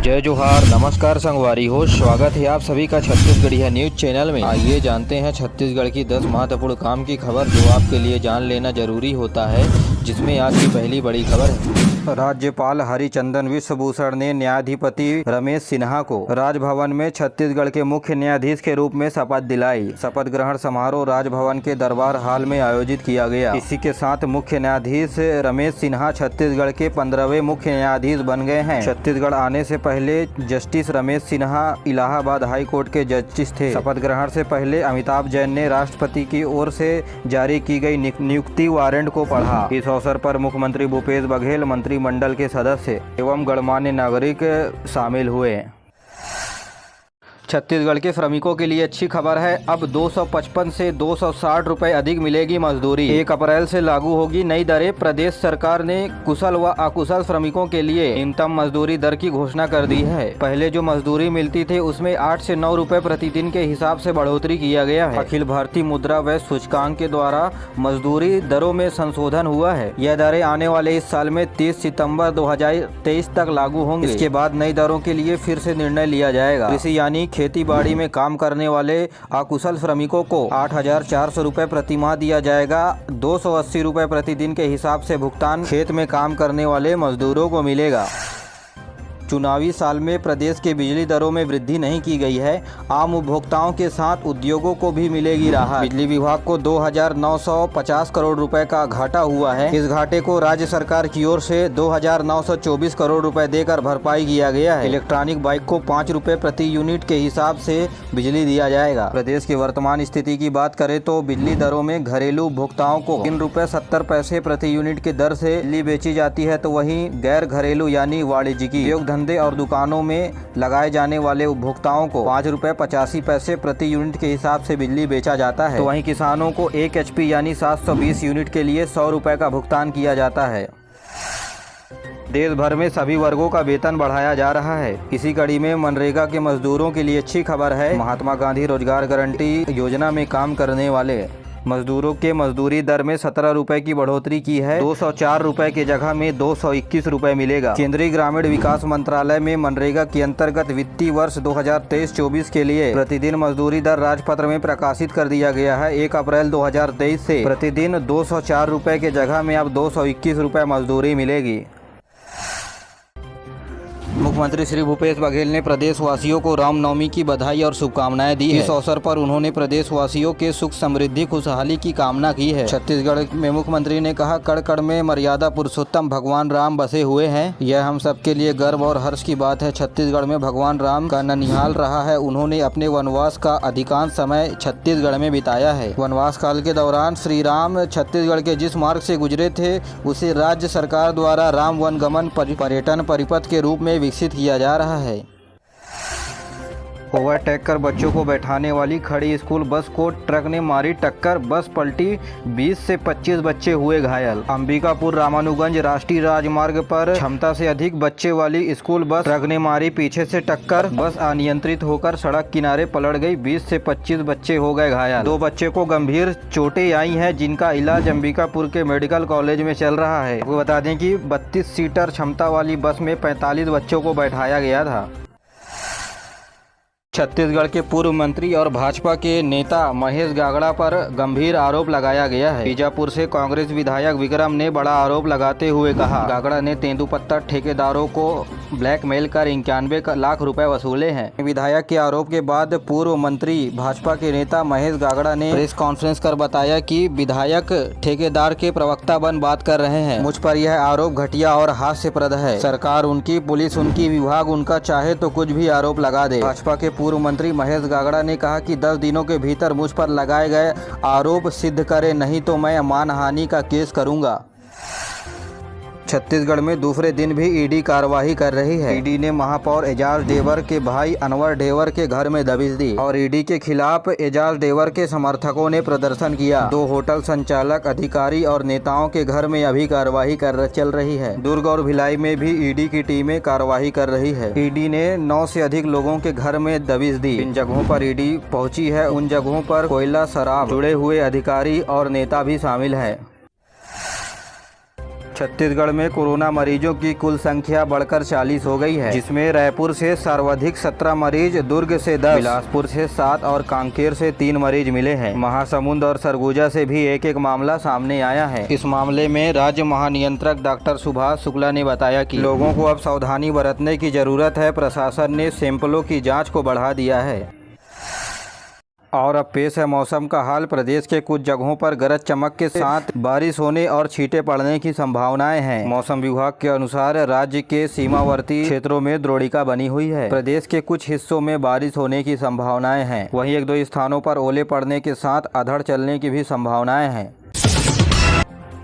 जय जोहार, नमस्कार संगवारी हो। स्वागत है आप सभी का छत्तीसगढ़िया न्यूज चैनल में। आइए जानते हैं छत्तीसगढ़ की 10 महत्वपूर्ण काम की खबर जो आपके लिए जान लेना जरूरी होता है, जिसमें आज की पहली बड़ी खबर है। राज्यपाल हरिचंदन विश्वभूषण ने न्यायाधिपति रमेश सिन्हा को राजभवन में छत्तीसगढ़ के मुख्य न्यायाधीश के रूप में शपथ दिलाई। शपथ ग्रहण समारोह राजभवन के दरबार हाल में आयोजित किया गया। इसी के साथ मुख्य न्यायाधीश रमेश सिन्हा छत्तीसगढ़ के 15वें मुख्य न्यायाधीश बन गए हैं। छत्तीसगढ़ आने से पहले justice Ramesh Sinha Allahabad high court के जस्टिस थे। शपथ ग्रहण से पहले अमिताभ जैन ने राष्ट्रपति की ओर से जारी की गई नियुक्ति वारंट को पढ़ा। इस अवसर पर मुख्यमंत्री भूपेश बघेल, मंत्रिमंडल के सदस्य एवं गणमान्य नागरिक शामिल हुए। छत्तीसगढ़ के श्रमिकों के लिए अच्छी खबर है। अब 255 से 260 रुपए अधिक मिलेगी मजदूरी। 1 अप्रैल से लागू होगी नई दरें। प्रदेश सरकार ने कुशल व अकुशल श्रमिकों के लिए न्यूनतम मजदूरी दर की घोषणा कर दी है। पहले जो मजदूरी मिलती थी उसमें 8 से 9 रुपए प्रतिदिन के हिसाब से बढ़ोतरी किया गया है। अखिल भारतीय मुद्रा व सूचकांक के द्वारा मजदूरी दरों में संशोधन हुआ है। यह दरें आने वाले इस साल में 30 सितम्बर 2023 तक लागू होंगी। इसके बाद नई दरों के लिए फिर से निर्णय लिया जाएगा। कृषि यानी खेती बाड़ी में काम करने वाले अकुशल श्रमिकों को 8,400 रुपए प्रति माह दिया जाएगा। 280 रुपए प्रतिदिन के हिसाब से भुगतान खेत में काम करने वाले मजदूरों को मिलेगा। चुनावी साल में प्रदेश के बिजली दरों में वृद्धि नहीं की गई है। आम उपभोक्ताओं के साथ उद्योगों को भी मिलेगी राहत। बिजली विभाग को 2,950 करोड़ रुपए का घाटा हुआ है। इस घाटे को राज्य सरकार की ओर से 2,924 करोड़ रुपए देकर भरपाई किया गया है। इलेक्ट्रॉनिक बाइक को 5 रुपए प्रति यूनिट के हिसाब से बिजली दिया जाएगा। प्रदेश की वर्तमान स्थिति की बात करें तो बिजली दरों में घरेलू उपभोक्ताओं को 3 रुपए 70 पैसे प्रति यूनिट की दर से बिजली बेची जाती है, तो वहीं गैर घरेलू यानी वाणिज्यिकी और दुकानों में लगाए जाने वाले उपभोक्ताओं को 5 रुपए 85 पैसे प्रति यूनिट के हिसाब से बिजली बेचा जाता है। तो वहीं किसानों को 1 HP यानी 720 यूनिट के लिए 100 रुपए का भुगतान किया जाता है। देश भर में सभी वर्गों का वेतन बढ़ाया जा रहा है। इसी कड़ी में मनरेगा के मजदूरों के लिए अच्छी खबर है। महात्मा गांधी रोजगार गारंटी योजना में काम करने वाले मजदूरों के मजदूरी दर में 17 रुपए की बढ़ोतरी की है। 204 रुपए की जगह में 221 रुपए मिलेगा। केंद्रीय ग्रामीण विकास मंत्रालय में मनरेगा के अंतर्गत वित्तीय वर्ष 2023-24 के लिए प्रतिदिन मजदूरी दर राजपत्र में प्रकाशित कर दिया गया है। 1 अप्रैल 2023 से प्रतिदिन 204 रुपए की जगह में अब 221 रुपए मजदूरी मिलेगी। मुख्यमंत्री श्री भूपेश बघेल ने प्रदेशवासियों को रामनवमी की बधाई और शुभकामनाएं दी है। इस अवसर पर उन्होंने प्रदेशवासियों के सुख समृद्धि खुशहाली की कामना की है। छत्तीसगढ़ में मुख्यमंत्री ने कहा, कण कण में मर्यादा पुरुषोत्तम भगवान राम बसे हुए हैं। यह हम सबके लिए गर्व और हर्ष की बात है। छत्तीसगढ़ में भगवान राम का ननिहाल रहा है। उन्होंने अपने वनवास का अधिकांश समय छत्तीसगढ़ में बिताया है। वनवास काल के दौरान श्री राम छत्तीसगढ़ के जिस मार्ग से गुजरे थे उसे राज्य सरकार द्वारा राम वनगमन पर्यटन परिपथ के रूप में विकसित किया जा रहा है। ओवरटेक कर बच्चों को बैठाने वाली खड़ी स्कूल बस को ट्रक ने मारी टक्कर। बस पलटी, 20 से 25 बच्चे हुए घायल। अंबिकापुर रामानुगंज राष्ट्रीय राजमार्ग पर क्षमता से अधिक बच्चे वाली स्कूल बस ट्रक ने मारी पीछे से टक्कर। बस अनियंत्रित होकर सड़क किनारे पलट गई। 20 से 25 बच्चे हो गए घायल। 2 बच्चे को गंभीर चोटें आई हैं, जिनका इलाज अंबिकापुर के मेडिकल कॉलेज में चल रहा है। आपको बता दें कि 32 सीटर क्षमता वाली बस में 45 बच्चों को बैठाया गया था। छत्तीसगढ़ के पूर्व मंत्री और भाजपा के नेता महेश गागड़ा पर गंभीर आरोप लगाया गया है। बीजापुर से कांग्रेस विधायक विक्रम ने बड़ा आरोप लगाते हुए कहा, गागड़ा ने तेंदुपत्ता ठेकेदारों को ब्लैकमेल कर 91 लाख रुपए वसूले हैं। विधायक के आरोप के बाद पूर्व मंत्री भाजपा के नेता महेश गागड़ा ने प्रेस कॉन्फ्रेंस कर बताया कि विधायक ठेकेदार के प्रवक्ता बन बात कर रहे हैं। मुझ पर यह आरोप घटिया और हास्यप्रद है। सरकार उनकी, पुलिस उनकी, विभाग उनका, चाहे तो कुछ भी आरोप लगा दे। भाजपा के पूर्व मंत्री महेश गागड़ा ने कहा कि 10 दिनों के भीतर मुझ पर लगाए गए आरोप सिद्ध करे, नहीं तो मैं मानहानि का केस करूंगा। छत्तीसगढ़ में दूसरे दिन भी ईडी कार्रवाई कर रही है। ईडी ने महापौर एजाज डेवर के भाई अनवर डेवर के घर में दबिश दी और ईडी के खिलाफ एजाज डेवर के समर्थकों ने प्रदर्शन किया। 2 होटल संचालक, अधिकारी और नेताओं के घर में अभी कार्रवाई चल रही है। दुर्ग और भिलाई में भी ईडी की टीमें कार्रवाई कर रही है। ईडी ने 9 से अधिक लोगों के घर में दबिश दी। इन जगहों पर ईडी पहुंची है, उन जगहों पर कोयला, शराब जुड़े हुए अधिकारी और नेता भी शामिल है। छत्तीसगढ़ में कोरोना मरीजों की कुल संख्या बढ़कर 40 हो गई है, जिसमें रायपुर से सर्वाधिक 17 मरीज, दुर्ग से 10, बिलासपुर से 7 और कांकेर से 3 मरीज मिले हैं। महासमुंद और सरगुजा से भी एक एक मामला सामने आया है। इस मामले में राज्य महानियंत्रक डॉक्टर सुभाष शुक्ला ने बताया कि लोगों को अब सावधानी बरतने की जरूरत है। प्रशासन ने सैंपलों की जाँच को बढ़ा दिया है। और अब पेश है मौसम का हाल। प्रदेश के कुछ जगहों पर गरज चमक के साथ बारिश होने और छींटे पड़ने की संभावनाएं हैं। मौसम विभाग के अनुसार राज्य के सीमावर्ती क्षेत्रों में द्रोणिका बनी हुई है। प्रदेश के कुछ हिस्सों में बारिश होने की संभावनाएं हैं। वहीं एक दो स्थानों पर ओले पड़ने के साथ अधड़ चलने की भी संभावनाएं हैं।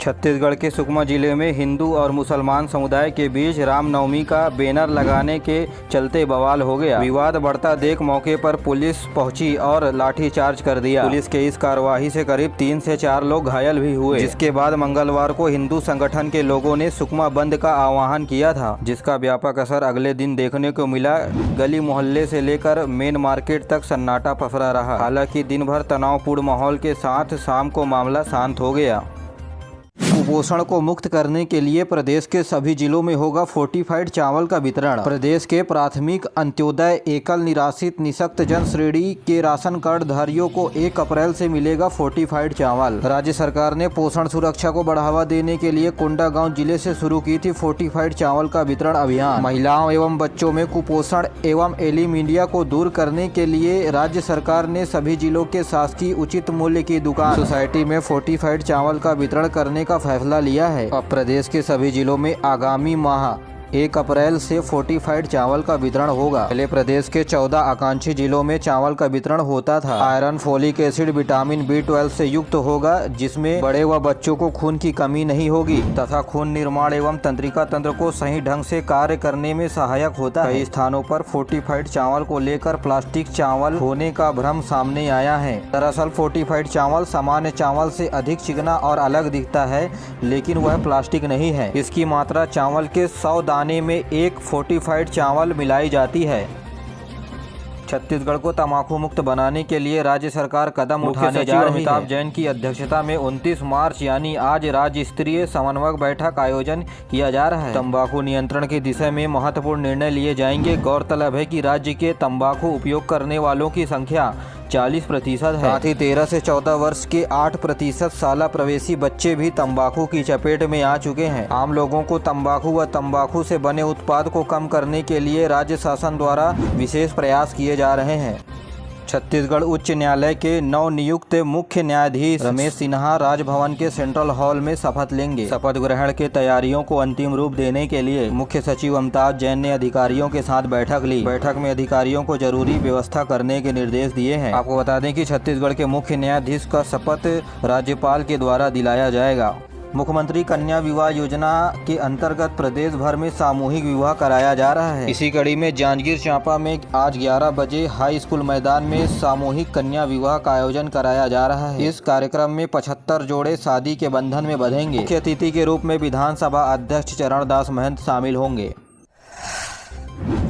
छत्तीसगढ़ के सुकमा जिले में हिंदू और मुसलमान समुदाय के बीच रामनवमी का बैनर लगाने के चलते बवाल हो गया। विवाद बढ़ता देख मौके पर पुलिस पहुंची और लाठीचार्ज कर दिया। पुलिस के इस कार्रवाई से करीब 3 से 4 लोग घायल भी हुए, जिसके बाद मंगलवार को हिंदू संगठन के लोगों ने सुकमा बंद का आह्वान किया था, जिसका व्यापक असर अगले दिन देखने को मिला। गली मोहल्ले से लेकर मेन मार्केट तक सन्नाटा पसरा रहा। हालांकि दिन भर तनावपूर्ण माहौल के साथ शाम को मामला शांत हो गया। कुपोषण को मुक्त करने के लिए प्रदेश के सभी जिलों में होगा फोर्टिफाइड चावल का वितरण। प्रदेश के प्राथमिक, अंत्योदय, एकल, निराश्रित, निःशक्त जन श्रेणी के राशन कार्ड धारियों को 1 अप्रैल से मिलेगा फोर्टिफाइड चावल। राज्य सरकार ने पोषण सुरक्षा को बढ़ावा देने के लिए कोंडागांव जिले से शुरू की थी फोर्टिफाइड चावल का वितरण अभियान। महिलाओं एवं बच्चों में कुपोषण एवं एलीमीनिया को दूर करने के लिए राज्य सरकार ने सभी जिलों के शासकीय उचित मूल्य की दुकान, सोसाइटी में फोर्टिफाइड चावल का वितरण करने का फैसला लिया है। अब प्रदेश के सभी जिलों में आगामी माह 1 अप्रैल से फोर्टिफाइड चावल का वितरण होगा। पहले प्रदेश के 14 आकांक्षी जिलों में चावल का वितरण होता था। Iron, folic acid, vitamin B12 से युक्त होगा, जिसमें बड़े व बच्चों को खून की कमी नहीं होगी तथा खून निर्माण एवं तंत्रिका तंत्र को सही ढंग से कार्य करने में सहायक होता है। कई स्थानों पर फोर्टिफाइड चावल को लेकर प्लास्टिक चावल होने का भ्रम सामने आया है। दरअसल फोर्टिफाइड चावल सामान्य चावल से अधिक चिकना और अलग दिखता है, लेकिन वह प्लास्टिक नहीं है। इसकी मात्रा चावल के 100 दाने में एक फोर्टिफाइड चावल मिलाई जाती है। छत्तीसगढ़ को तंबाकू मुक्त बनाने के लिए राज्य सरकार कदम उठाने जा रही है। अमिताभ जैन की अध्यक्षता में 29 मार्च यानी आज राज्य स्तरीय समन्वयक बैठक आयोजन किया जा रहा है। तंबाकू नियंत्रण की दिशा में महत्वपूर्ण निर्णय लिए जाएंगे। गौरतलब है कि राज्य के तंबाकू उपयोग करने वालों की संख्या 40% है। साथ ही 13 से 14 वर्ष के 8% शाला प्रवेशी बच्चे भी तंबाकू की चपेट में आ चुके हैं। आम लोगों को तंबाकू व तंबाकू से बने उत्पाद को कम करने के लिए राज्य शासन द्वारा विशेष प्रयास किए जा रहे हैं। छत्तीसगढ़ उच्च न्यायालय के नवनियुक्त मुख्य न्यायाधीश रमेश सिन्हा राजभवन के सेंट्रल हॉल में शपथ लेंगे। शपथ ग्रहण के तैयारियों को अंतिम रूप देने के लिए मुख्य सचिव अमिताभ जैन ने अधिकारियों के साथ बैठक ली। बैठक में अधिकारियों को जरूरी व्यवस्था करने के निर्देश दिए हैं। आपको बता दें कि छत्तीसगढ़ के मुख्य न्यायाधीश का शपथ राज्यपाल के द्वारा दिलाया जाएगा। मुख्यमंत्री कन्या विवाह योजना के अंतर्गत प्रदेश भर में सामूहिक विवाह कराया जा रहा है। इसी कड़ी में जांजगीर चांपा में आज 11 बजे हाई स्कूल मैदान में सामूहिक कन्या विवाह का आयोजन कराया जा रहा है। इस कार्यक्रम में 75 जोड़े शादी के बंधन में बंधेंगे। मुख्य अतिथि के रूप में विधानसभा अध्यक्ष चरणदास महंत शामिल होंगे।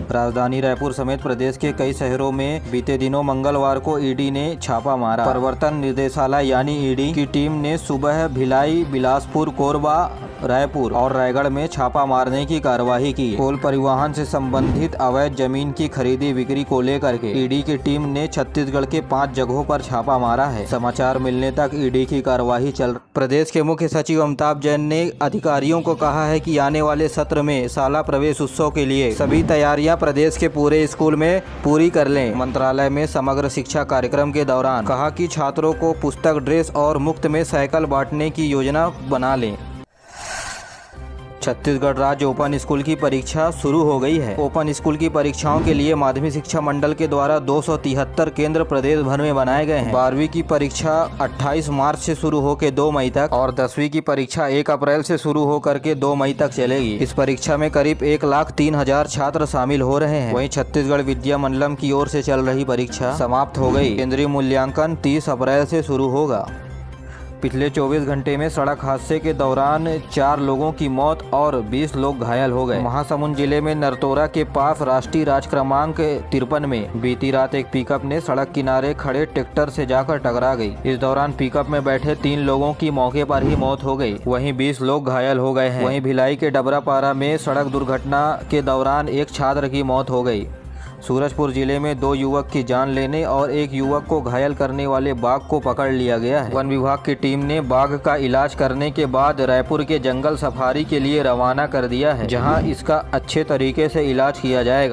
राजधानी रायपुर समेत प्रदेश के कई शहरों में बीते दिनों मंगलवार को ईडी ने छापा मारा। प्रवर्तन निदेशालय यानी ईडी की टीम ने सुबह भिलाई, बिलासपुर, कोरबा, रायपुर और रायगढ़ में छापा मारने की कार्यवाही की। कोल परिवहन से संबंधित अवैध जमीन की खरीदी बिक्री को लेकर के ईडी की टीम ने छत्तीसगढ़ के 5 जगहों पर छापा मारा है। समाचार मिलने तक ईडी की कार्यवाही चल। प्रदेश के मुख्य सचिव अमिताभ जैन ने अधिकारियों को कहा है कि आने वाले सत्र में शाला प्रवेश उत्सव के लिए सभी तैयारियां प्रदेश के पूरे स्कूल में पूरी कर लें। मंत्रालय में समग्र शिक्षा कार्यक्रम के दौरान कहा कि छात्रों को पुस्तक, ड्रेस और मुफ्त में साइकिल बांटने की योजना बना लें। छत्तीसगढ़ राज्य ओपन स्कूल की परीक्षा शुरू हो गई है। ओपन स्कूल की परीक्षाओं के लिए माध्यमिक शिक्षा मंडल के द्वारा 273 केंद्र प्रदेश भर में बनाए गए हैं। 12वीं की परीक्षा 28 मार्च से शुरू होकर 2 मई तक और 10वीं की परीक्षा 1 अप्रैल से शुरू होकर के 2 मई तक चलेगी। इस परीक्षा में करीब 1,03,000 छात्र शामिल हो रहे हैं। वहीं छत्तीसगढ़ विद्या मंडलम की ओर से चल रही परीक्षा समाप्त हो गई। केंद्रीय मूल्यांकन 30 अप्रैल से शुरू होगा। पिछले 24 घंटे में सड़क हादसे के दौरान 4 लोगों की मौत और 20 लोग घायल हो गए। महासमुंद जिले में नरतोरा के पास राष्ट्रीय राज क्रमांक 53 में बीती रात एक पिकअप ने सड़क किनारे खड़े ट्रैक्टर से जाकर टकरा गई। इस दौरान पिकअप में बैठे 3 लोगों की मौके पर ही मौत हो गई, वहीं 20 लोग घायल हो गए हैं। वहीं भिलाई के डबरापारा में सड़क दुर्घटना के दौरान एक छात्र की मौत हो गई। सूरजपुर जिले में 2 युवक की जान लेने और एक युवक को घायल करने वाले बाघ को पकड़ लिया गया है। वन विभाग की टीम ने बाघ का इलाज करने के बाद रायपुर के जंगल सफारी के लिए रवाना कर दिया है, जहां इसका अच्छे तरीके से इलाज किया जाएगा।